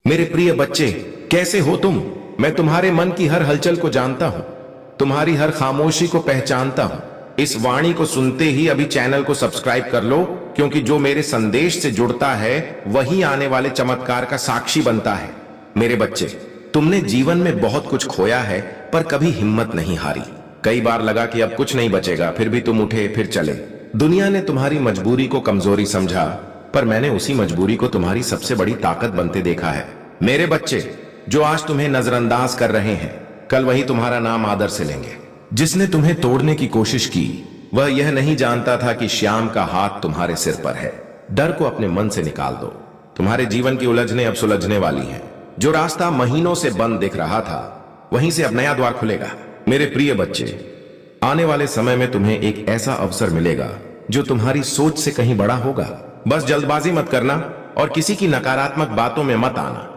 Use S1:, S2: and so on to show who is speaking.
S1: मेरे प्रिय बच्चे, कैसे हो तुम? मैं तुम्हारे मन की हर हलचल को जानता हूं, तुम्हारी हर खामोशी को पहचानता हूं। इस वाणी को सुनते ही अभी चैनल को सब्सक्राइब कर लो, क्योंकि जो मेरे संदेश से जुड़ता है वही आने वाले चमत्कार का साक्षी बनता है। मेरे बच्चे, तुमने जीवन में बहुत कुछ खोया है, पर कभी हिम्मत नहीं हारी। कई बार लगा कि अब कुछ नहीं बचेगा, फिर भी तुम उठे, फिर चले। दुनिया ने तुम्हारी मजबूरी को कमजोरी समझा, पर मैंने उसी मजबूरी को तुम्हारी सबसे बड़ी ताकत बनते देखा है। मेरे बच्चे, जो आज तुम्हें नजरअंदाज कर रहे हैं, कल वही तुम्हारा नाम आदर से लेंगे। जिसने तुम्हें तोड़ने की कोशिश की, वह यह नहीं जानता था कि श्याम का हाथ तुम्हारे सिर पर है। डर को अपने मन से निकाल दो। तुम्हारे जीवन की उलझने अब सुलझने वाली हैं। जो रास्ता महीनों से बंद दिख रहा था, वहीं से अब नया द्वार खुलेगा। मेरे प्रिय बच्चे, आने वाले समय में तुम्हें एक ऐसा अवसर मिलेगा जो तुम्हारी सोच से कहीं बड़ा होगा। बस जल्दबाजी मत करना और किसी की नकारात्मक बातों में मत आना।